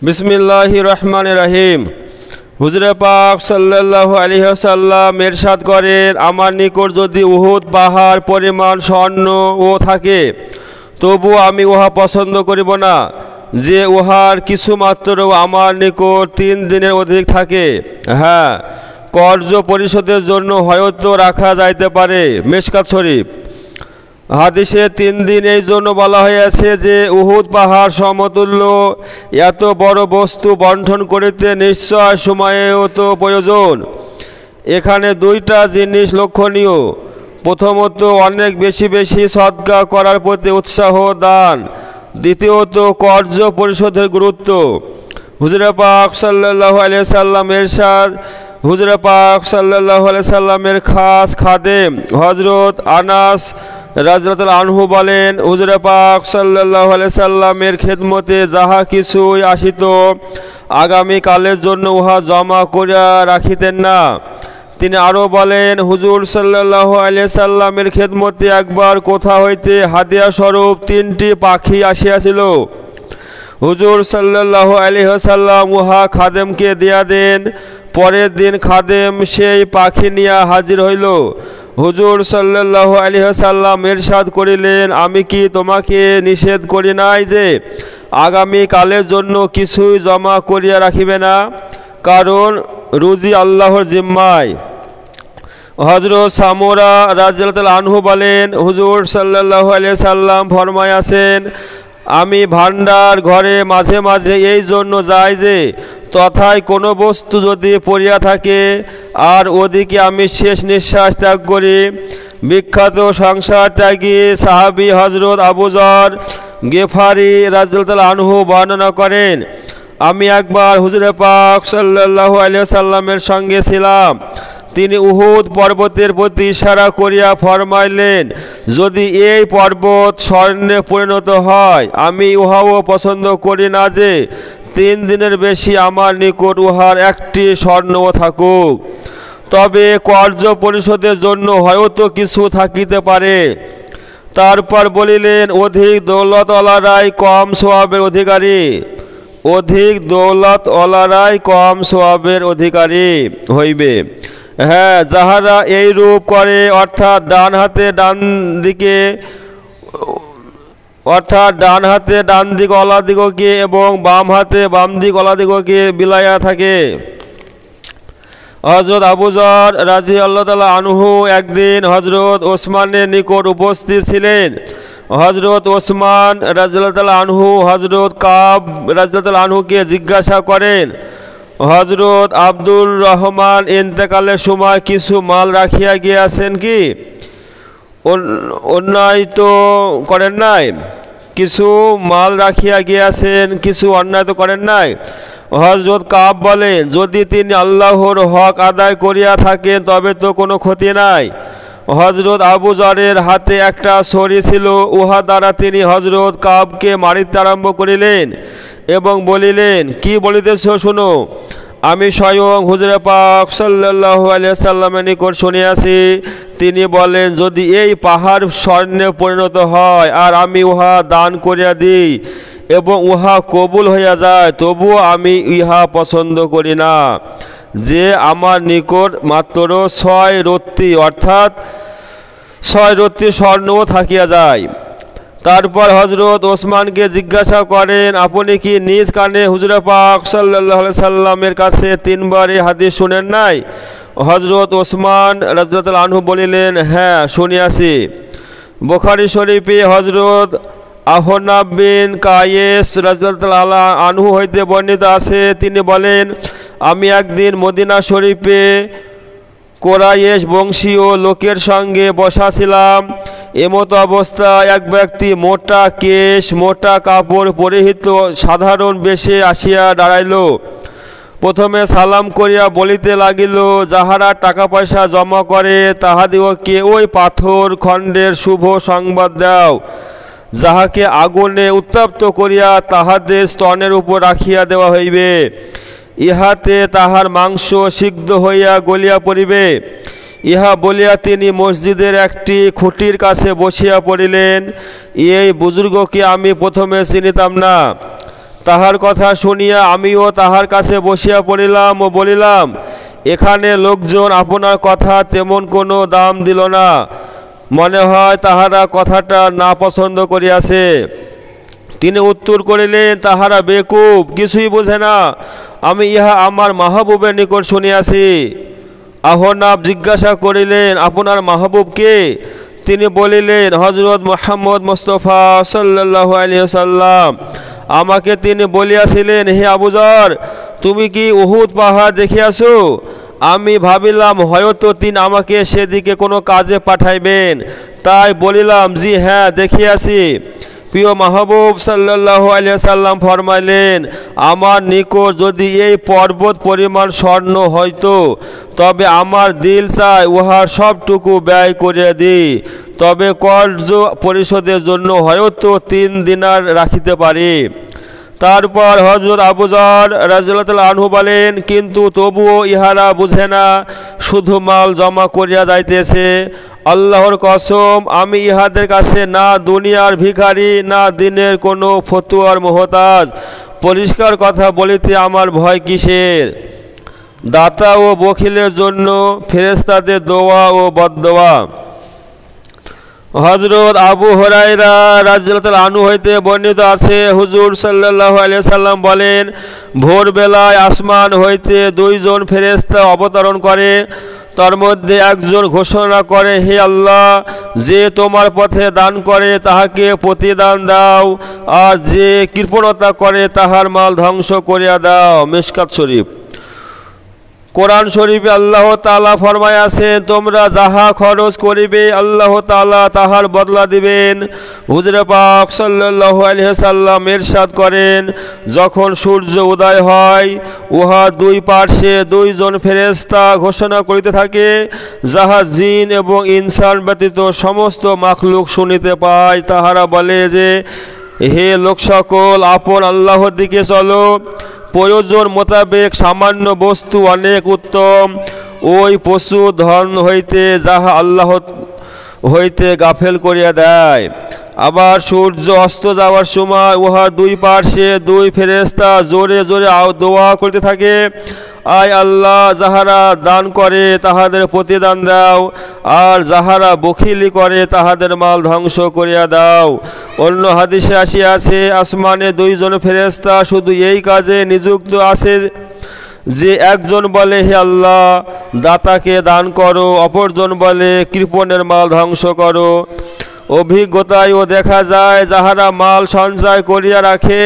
बिस्मिल्लाहिर रहमानिर रहीम। हुजूर पाक सल्लल्लाहु अलैहि वसल्लम इरशाद करेन, आमार निकट यदि उहुद पाहाड़ परिमाण स्वर्णও থাকে তবু আমি উহা পছন্দ করিব না যে উহার কিছুমাত্র আমার নিকট 3 দিনের অধিক থাকে। হ্যাঁ, কর্জ পরিশোধের জন্য হয়তো রাখা যাইতে পারে। মিশকাত শরীফ। হাদিসে 3 দিন এই জন্য বলা হয়েছে যে উহুদ পাহাড় সমতুল্য এত বড় বস্তু বণ্টন করিতে নিশ্চয় সময়েও তো প্রয়োজন। এখানে দুইটা জিনিস লক্ষণীয়। প্রথমত, অনেক বেশি বেশি সদকা করার প্রতি উৎসাহ দান। দ্বিতীয়ত, কর্জ পরিশোধের গুরুত্ব। হুজুর পাক সাল্লাল্লাহু আলাইহি সাল্লাম ইরশাদ, হুজুর পাক সাল্লাল্লাহু আলাইহি সাল্লামের খাস খাদেম হযরত আনাস রাদিয়াল্লাহু আনহু বলেন, হুজুর পাক সাল্লাল্লাহু আলাইহি সাল্লামের খেদমতে যাহা কিছুই আসিত আগামী কালের জন্য উহা জমা করিয়া রাখিতেন না। তিনি আরও বলেন, হুজুর সাল্লাল্লাহু আলাইহি সাল্লামের খেদমতে একবার কোথা হইতে হাদিয়া স্বরূপ 3টি পাখি আসিয়াছিল। হুজুর সাল্লাল্লাহু আলাইহি সাল্লাম উহা খাদেমকে দিয়া দেন। পরের দিন খাদেম সেই পাখি নিয়ে হাজির হইল। হুজুর সাল্লাল্লাহু আলাইহি সাল্লাম ইরশাদ করিলেন, আমি কি তোমাকে নিষেধ করি নাই যে আগামী কালের জন্য কিছুই জমা করিয়া রাখিবে না, কারণ রুজি আল্লাহর জিম্মায়। হযরত সামুরা রাদিয়াল্লাহু আনহু বলেন, হুজুর সাল্লাল্লাহু আলাইহি সাল্লাম ফরমায়াছেন, আমি ভান্ডার ঘরে মাঝে মাঝে এই জন্য যাই যে তথায় কোনো বস্তু যদি পড়িয়া থাকে আর ওদিকে আমি শেষ নিঃশ্বাস ত্যাগ করি। বিখ্যাত সংসার ত্যাগী সাহাবী হযরত আবু যর গেফারি রাদিয়াল্লাহু আনহু বর্ণনা করেন, আমি একবার হুজুর পাক সাল্লাল্লাহু আলাইহি সাল্লামের সঙ্গে ছিলাম। তিনি উহুদ পর্বতের প্রতি ইশারা করিয়া ফরমাইলেন, যদি এই পর্বত স্বর্ণে পরিণত হয় আমি উহাও পছন্দ করি না যে 3 দিনের বেশি আমার নিকট উহার একটি স্বর্ণও থাকুক, তবে কর্জ পরিশোধের জন্য হয়তো কিছু থাকিতে পারে। তারপর বলিলেন, অধিক দৌলতওয়ালারাই কম সওয়াবের অধিকারী, অধিক দৌলতওয়ালারাই কম সওয়াবের অধিকারী হইবে। হ্যাঁ, যাহারা এই রূপ করে অর্থাৎ ডান হাতে ডান দিক অলাদিগকে এবং বাম হাতে বাম দিক অলাদিগকে বিলাইয়া থাকে। হযরত আবু যর রাদিয়াল্লাহু আনহু একদিন হযরত ওসমানের নিকট উপস্থিত ছিলেন। হযরত ওসমান রাদিয়াল্লাহু আনহু হযরত কাব রাদিয়াল্লাহু আনহুকে জিজ্ঞাসা করেন, হযরত আব্দুর রহমান ইন্তেকালের সময় কিছু মাল রাখিয়া গিয়াছেন কি? অন্যায় তো করেন নাই? কিছু মাল রাখিয়া গিয়াছেন, কিছু অন্যায় তো করেন নাই? হযরত কাব বলেন, যদি তিনি আল্লাহর হক আদায় করিয়া থাকেন তবে তো কোনো ক্ষতি নাই। হযরত আবু যরের হাতে একটা ছড়ি ছিল, উহা দ্বারা তিনি হযরত কাবকে মারিতে আরম্ভ করিলেন এবং বলিলেন, কি বলিতেছ শোনো। আমি স্বয়ং হুজুর পাক সাল্লাল্লাহু আলাইহি সাল্লামের নিকট শুনিয়াছি, তিনি বলেন, যদি এই পাহাড় স্বর্ণে পরিণত হয় আর আমি উহা দান করিয়া দিই এবং উহা কবুল হইয়া যায়, তবুও আমি ইহা পছন্দ করি না যে আমার নিকট মাত্র 6 রত্তি অর্থাৎ 6 রত্তি স্বর্ণও থাকিয়া যায়। তারপর হযরত ওসমানকে জিজ্ঞাসা করেন, আপনি কি নিজ কানে হুজুর পাক সাল্লাল্লাহু আলাইহি সাল্লামের কাছে 3 বার এই হাদিস শুনেন নাই? হযরত ওসমান রাদিয়াল্লাহু আনহু বলিলেন, হ্যাঁ শুনিয়াছি। বুখারী শরীফে হযরত আহনাব বিন কায়েস রাদিয়াল্লাহু আনহু হইতে বর্ণিত আছে, তিনি বলেন, আমি একদিন মদিনা শরীফে কোরাইশ বংশীয় লোকের সঙ্গে বসা ছিলাম। এমত অবস্থায় এক ব্যক্তি মোটা কেশ মোটা কাপড় পরিহিত সাধারণ বেশে আসিয়া দাঁড়াইল। প্রথমে সালাম করিয়া বলিতে লাগিল, যাহারা টাকা পয়সা জমা করে তাহাদিগকে ওই পাথর খণ্ডের শুভ সংবাদ দাও, যাহাকে আগুনে উত্তপ্ত করিয়া তাহাদের স্তনের উপর রাখিয়া দেওয়া হইবে, ইহাতে তাহার মাংস সিদ্ধ হইয়া গলিয়া পড়িবে। ইহা বলিয়া তিনি মসজিদের একটি খুঁটির কাছে বসিয়া পড়িলেন। এই বুজুর্গকে আমি প্রথমে চিনিতাম না। তাহার কথা শুনিয়া আমিও তাহার কাছে বসিয়া পড়িলাম ও বলিলাম, এখানে লোকজন আপনার কথা তেমন কোনো দাম দিল না, মনে হয় তাহারা কথাটা না পছন্দ করিয়াছে। তিনি উত্তর করিলেন, তাহারা বেকুব, কিছুই বোঝে না। আমি ইহা আমার মাহবুবের নিকট শুনিয়াছি। আহনাব জিজ্ঞাসা করিলেন, আপনার মাহবুব কে? তিনি বলিলেন, হযরত মুহাম্মদ মুস্তাফা সাল্লাল্লাহু আলাইহি ওয়াসাল্লাম। আমাকে তিনি বলিয়াছিলেন, হে আবু যর, তুমি কি উহুদ পাহাড় দেখিয়াছো? আমি ভাবিলাম হয়তো তিনি আমাকে সেদিকে কোনো কাজে পাঠাইবেন, তাই বলিলাম, জি হ্যাঁ, দেখিয়াছি। প্রিয় মাহবুব সাল্লাল্লাহু আলাইহি ওয়াসাল্লাম ফরমাইলেন, আমার নিকট যদি এই পর্বত পরিমাণ স্বর্ণ হইতো, তবে আমার দিল চায় উহার সবটুকু ব্যয় করিয়া দিই, তবে কর্জ পরিশোধের জন্য হয়তো 3 দিনার রাখিতে পারি। তারপর হযরত আবু যর রাদিয়াল্লাহু আনহু বলেন, কিন্তু তবুও ইহারা বুঝে না, শুধু মাল জমা করিয়া যাইতেছে। আল্লাহর কসম, আমি ইহাদের কাছে না দুনিয়ার ভিখারি, না দিনের কোনো ফতুয়ার মোহতাজ। পরিষ্কার কথা বলিতে আমার ভয় কিসের? দাতা ও বখিলের জন্য ফেরেশতাদের দোয়া ও বদদোয়া। হযরত আবু হুরায়রা রাদিয়াল্লাহু আনহু হইতে বর্ণিত আছে, হুজুর সাল্লাল্লাহু আলাইহি সাল্লাম বলেন, ভোরবেলায় আসমান হইতে 2 জন ফেরেশতা অবতরণ করে। তার মধ্যে একজন ঘোষণা করে, হে আল্লাহ, যে তোমার পথে দান করে তাহাকে প্রতিদান দাও, আর যে কৃপণতা করে তাহার মাল ধ্বংস করিয়া দাও। মিশকাত শরীফ। কোরআন শরীফে আল্লাহ তাআলা ফরমায়াছেন, তোমরা যাহা খরচ করিবে আল্লাহ তাআলা তাহার বদলা দিবেন। হুজুরে পাক সাল্লাল্লাহু আলাইহি ওয়াসাল্লাম ইরশাদ করেন, যখন সূর্য উদয় হয়, উহা 2 পার্শ্বে 2 জন ফেরেশতা ঘোষণা করিতে থাকে, যাহা জিন এবং ইনসান ব্যতীত সমস্ত মাখলুক শুনিতে পায়। তাহারা বলে যে, হে লোক সকল, আপন আল্লাহর দিকে চলো। প্রয়োজন মোতাবেক সামান্য বস্তু অনেক উত্তম ওই পশু ধন হইতে, যাহা আল্লাহ হইতে গাফেল করিয়া দেয়। আবার সূর্য অস্ত যাওয়ার সময় উহা 2 পার্শ্বে 2 ফেরেশতা জোরে জোরে দোয়া করিতে থাকে, আয় আল্লাহ, যাহারা দান করে তাহাদের প্রতিদান দাও, আর যাহারা বখিলি করে তাহাদের মাল ধ্বংস করিয়া দাও। অন্য হাদিসে আসিয়াছে, আসমানে 2 জন ফেরেশতা শুধু এই কাজে নিযুক্ত আছে যে একজন বলে, হে আল্লাহ, দাতাকে দান করো, অপরজন বলে, কৃপণের মাল ধ্বংস করো। অভিজ্ঞতায়ও দেখা যায়, যাহারা মাল সঞ্চয় করিয়া রাখে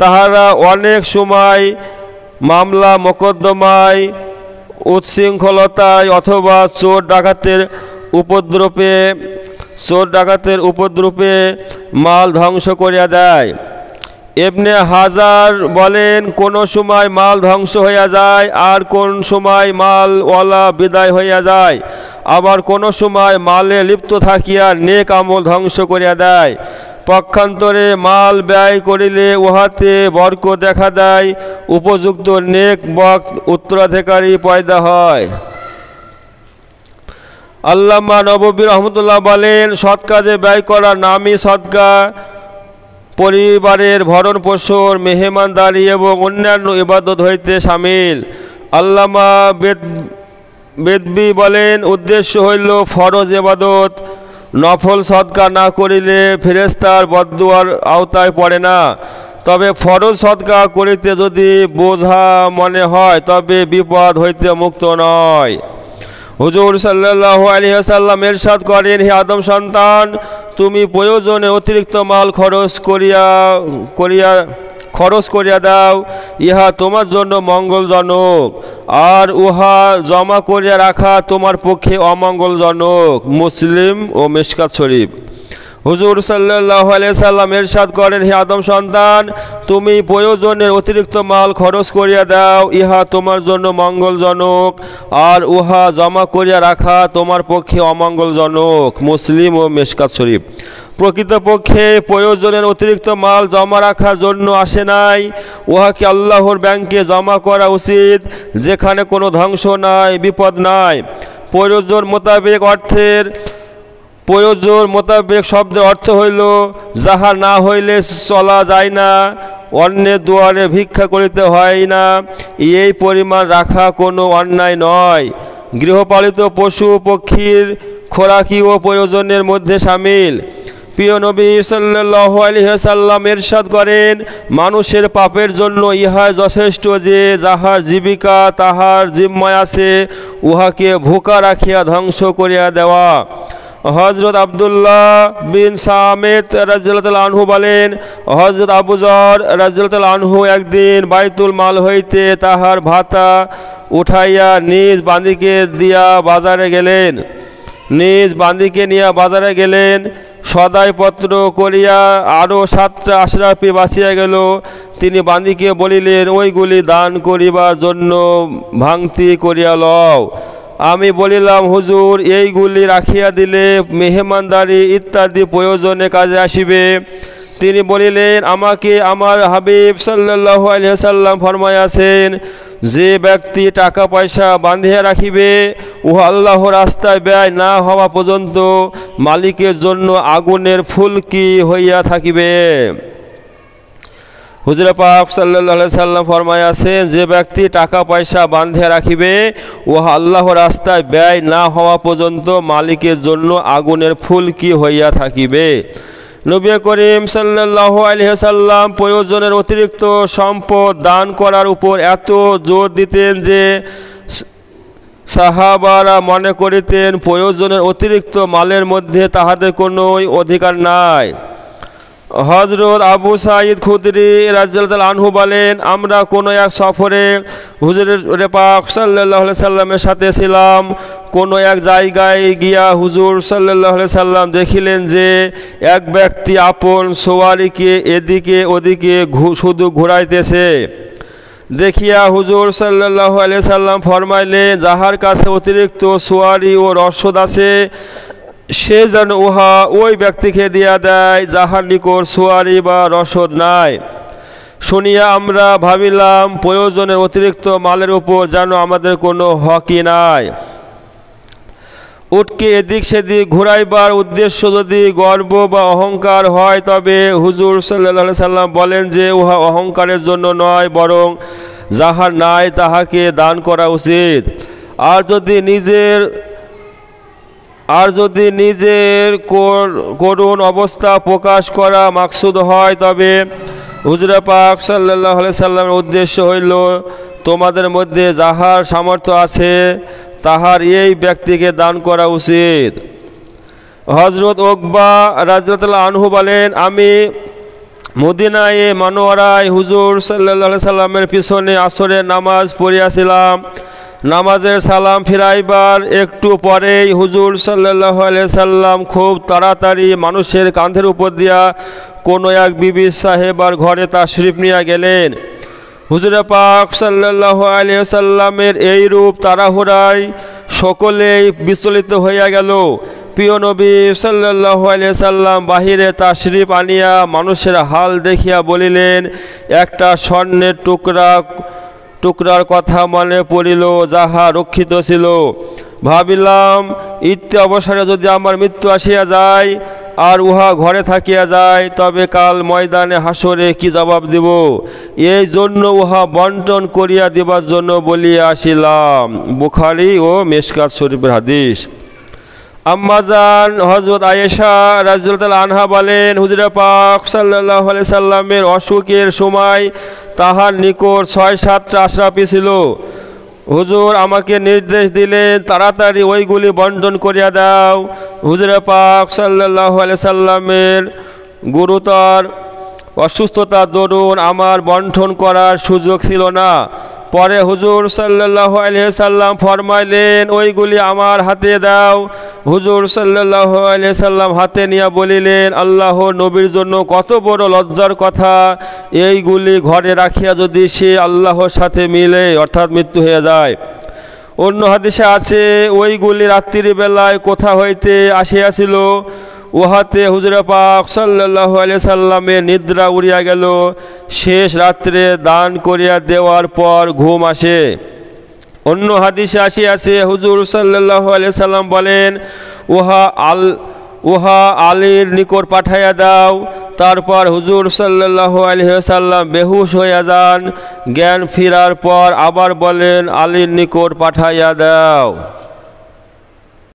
তাহারা অনেক সময় মামলা মোকদ্দমায়, উচ্ছৃঙ্খলতায় অথবা চোর ডাকাতের উপদ্রবে মাল ধ্বংস করিয়া দেয়। ইবনে হাজার বলেন, কোন সময় মাল ধ্বংস হইয়া যায়, আর কোন সময় মালওয়ালা বিদায় হইয়া যায়, আবার কোন সময় মালে লিপ্ত থাকিয়া নেক আমল ধ্বংস করিয়া দেয়। পক্ষান্তরে মাল ব্যয় করিলে উহাতে বরকত দেখা দেয়, উপযুক্ত নেক উত্তরাধিকারী পয়দা হয়। আল্লামা নববী রহমতুল্লাহ বলেন, সৎ কাজে ব্যয় করার নামই সদকা। পরিবারের ভরণ পোষণ, মেহমানদারি এবং অন্যান্য ইবাদত হইতে শামিল। আল্লামা বেদবি বলেন, উদ্দেশ্য হইল ফরজ ইবাদত। নফল সদকা না করিলে ফেরেশতার বদদুয়ার আওতায় পড়ে না। তবে ফরজ সদকা করিতে যদি বোঝা মনে হয়, তবে বিপদ হইতে মুক্ত নয়। হুজুর সাল্লাল্লাহু আলাইহি ওয়াসাল্লাম ইরশাদ করেন, হে আদম সন্তান, তুমি প্রয়োজনে অতিরিক্ত মাল খরচ করিয়া দাও, ইহা তোমার জন্য মঙ্গলজনক, আর উহা জমা করিয়া রাখা তোমার পক্ষে অমঙ্গলজনক। মুসলিম ও মিশকাত শরীফ। হুজুর সাল্লাল্লাহু আলাইহি সাল্লাম ইরশাদ করেন, হে আদম সন্তান, তুমি প্রয়োজনের অতিরিক্ত মাল খরচ করিয়া দাও, ইহা তোমার জন্য মঙ্গলজনক, আর উহা জমা করিয়া রাখা তোমার পক্ষে অমঙ্গলজনক। মুসলিম ও মিশকাত শরীফ। প্রকৃতপক্ষে প্রয়োজনের অতিরিক্ত মাল জমা রাখার জন্য আসে নাই, উহাকে আল্লাহর ব্যাংকে জমা করা উচিত, যেখানে কোনো ধ্বংস নাই, বিপদ নাই। প্রয়োজন মোতাবেক শব্দের অর্থ হইল, যাহা না হইলে চলা যায় না, অন্যের দুয়ারে ভিক্ষা করিতে হয় না, এই পরিমাণ রাখা কোনো অন্যায় নয়। গৃহপালিত পশু পক্ষীর খোরাকি ও প্রয়োজনের মধ্যে শামিল। প্রিয় নবী সাল্লাল্লাহু আলাইহি ওয়াসাল্লাম ইরশাদ করেন, মানুষের পাপের জন্য ইহাই যথেষ্ট যে যাহার জীবিকা তাহার জিম্মায় আছে উহাকে ভোকা রাখিয়া ধ্বংস করিয়া দেওয়া। হযরত আব্দুল্লাহ বিন সামিত রাদিয়াল্লাহু আনহু বলেন, হযরত আবু যর রাদিয়াল্লাহু আনহু একদিন বাইতুল মাল হইতে তাহার ভাতা উঠাইয়া নিজ বান্দিকে দিয়া বাজারে গেলেন। নিজ বান্দিকে নিয়ে বাজারে গেলেন। সদাইপত্র করিয়া আরও 7টা আশরাফি বাঁচিয়া গেল। তিনি বান্দিকে বলিলেন, ওইগুলি দান করিবার জন্য ভাঙতি করিয়া লও। আমি বলিলাম, হুজুর, এইগুলি রাখিয়া দিলে মেহমানদারি ইত্যাদি প্রয়োজনে কাজে আসিবে। তিনি বলিলেন, আমাকে আমার হাবিব সাল্লাল্লাহু আলাইহি ওয়াসাল্লাম ফরমাইয়াছেন, যে ব্যক্তি টাকা পয়সা বাঁধিয়া রাখিবে উহা আল্লাহর রাস্তায় ব্যয় না হওয়া পর্যন্ত মালিকের জন্য আগুনের ফুলকি হইয়া থাকিবে। হুজুর পাক সাল্লাল্লাহু আলাইহি সাল্লাম ফরমাইয়াছেন, যে ব্যক্তি টাকা পয়সা বাঁধিয়া রাখিবে উহা আল্লাহর রাস্তায় ব্যয় না হওয়া পর্যন্ত মালিকের জন্য আগুনের ফুলকি হইয়া থাকিবে। নবী করিম সাল্লাল্লাহু আলাইহি ওয়াসাল্লাম প্রয়োজনের অতিরিক্ত সম্পদ দান করার উপর এত জোর দিতেন যে সাহাবারা মনে করিতেন প্রয়োজনের অতিরিক্ত মালের মধ্যে তাহাদের কোনো অধিকার নাই। হযরত আবু সাঈদ খুদরি রাদিয়াল্লাহু আনহু বলেন, আমরা কোনো এক সফরে হুজুর পাক সাল্লাল্লাহু আলাইহি সাল্লামের সাথে ছিলাম। কোনো এক জায়গায় গিয়া হুজুর সাল্লাল্লাহু আলাইহি সাল্লাম দেখিলেন যে এক ব্যক্তি আপন সোয়ারিকে এদিকে ওদিকে শুধু ঘুরাইতেছে। দেখিয়া হুজুর সাল্লাল্লাহু আলাইহি সাল্লাম ফরমাইলেন, যাহার কাছে অতিরিক্ত সোয়ারি ও রসদ আছে সে যেন উহা ওই ব্যক্তিকে দিয়া দেয় যাহার নিকট সোয়ারি বা রসদ নাই। শুনিয়া আমরা ভাবিলাম, প্রয়োজনের অতিরিক্ত মালের উপর যেন আমাদের কোনো হকই নাই। উটকে এদিক সেদিক ঘুরাইবার উদ্দেশ্য যদি গর্ব বা অহংকার হয় তবে হুজুর সাল্লাল্লাহু আলাইহি সাল্লাম বলেন যে উহা অহংকারের জন্য নয়, বরং যাহার নাই তাহাকে দান করা উচিত। আর যদি নিজের করুণ অবস্থা প্রকাশ করা মাকসুদ হয় তবে হুজুর পাক সাল্লাল্লাহু আলাইহি সাল্লামের উদ্দেশ্য হইল, তোমাদের মধ্যে যাহার সামর্থ্য আছে তাহার এই ব্যক্তিকে দান করা উচিত। হযরত উকবা রাদিয়াল্লাহু আনহু বলেন, আমি মদিনায়ে মানওয়ারায় হুজুর সাল্লাল্লাহু আলাইহি সাল্লামের পিছনে আসরের নামাজ পড়িয়াছিলাম। নামাজের সালাম ফিরাইবার একটু পরেই হুজুর সাল্লাল্লাহু আলাইহি সাল্লাম খুব তাড়াতাড়ি মানুষের কাঁধের উপর দিয়া কোনো এক বিবি সাহেবার ঘরে তাশরিফ নিয়ে গেলেন। হুজুর পাক সাল্লাল্লাহু আলাইহি সাল্লামের এই রূপ তাড়াহুড়ায় সকলেই বিচলিত হইয়া গেল। প্রিয় নবী সাল্লাল্লাহু আলাইহি সাল্লাম বাহিরে তাশরিফ আনিয়া মানুষের হাল দেখিয়া বলিলেন, একটা স্বর্ণের টুকরার কথা মনে পড়িল যাহা রক্ষিত ছিল। ভাবিলাম, ইত্যে অবসরে যদি আমার মৃত্যু আসিয়া যায় আর উহা ঘরে থাকিয়া যায় তবে কাল ময়দানে হাসরে কি জবাব দিব, এই জন্য উহা বন্টন করিয়া দিবার জন্য বলিয়া আসিলাম। বুখারী ও মিশকাত শরীফের হাদিস। আম্মাজান হযরত আয়েশা রাদিয়াল্লাহু আনহা বলেন, হুজুর পাক সাল্লাল্লাহু আলাইহি সাল্লামের অসুখের সময় তাহার নিকট 6-7টা আশরাফি ছিল। হুজুর আমাকে নির্দেশ দিলেন, তাড়াতাড়ি ওইগুলি বন্টন করিয়া দাও। হুজুর পাক সাল্লাল্লাহু আলাইহি সাল্লামের গুরুতর অসুস্থতার দরুন আমার বন্টন করার সুযোগ ছিল না। পরে হুজুর সাল্লাল্লাহু আলাইহি সাল্লাম ফরমাইলেন, ওইগুলি আমার হাতে দাও। হুজুর সাল্লাল্লাহু আলাইহি সাল্লাম হাতে নিয়ে বলিলেন, আল্লাহর নবীর জন্য কত বড় লজ্জার কথা, এইগুলি ঘরে রাখিয়া যদি সে আল্লাহর সাথে মিলে অর্থাৎ মৃত্যু হয়ে যায়। অন্য হাদিসে আছে, ওইগুলি রাত্রির বেলায় কোথা হইতে আসিয়াছিল, উহাতে হুজুর পাক সাল্লাল্লাহু আলাইহি সাল্লামের নিদ্রা উড়িয়া গেল। শেষ রাত্রে দান করিয়া দেওয়ার পর ঘুম আসে। অন্য হাদিসে আসিয়াছে, হুজুর সাল্লাল্লাহু আলাইহি সাল্লাম বলেন, উহা আলীর নিকট পাঠাইয়া দাও, তারপর হুজুর সাল্লাল্লাহু আলাইহি ওয়াসাল্লাম বেহুশ হয়ে যান। জ্ঞান ফেরার পর আবার বলেন, আলীর নিকট পাঠাইয়া দাও।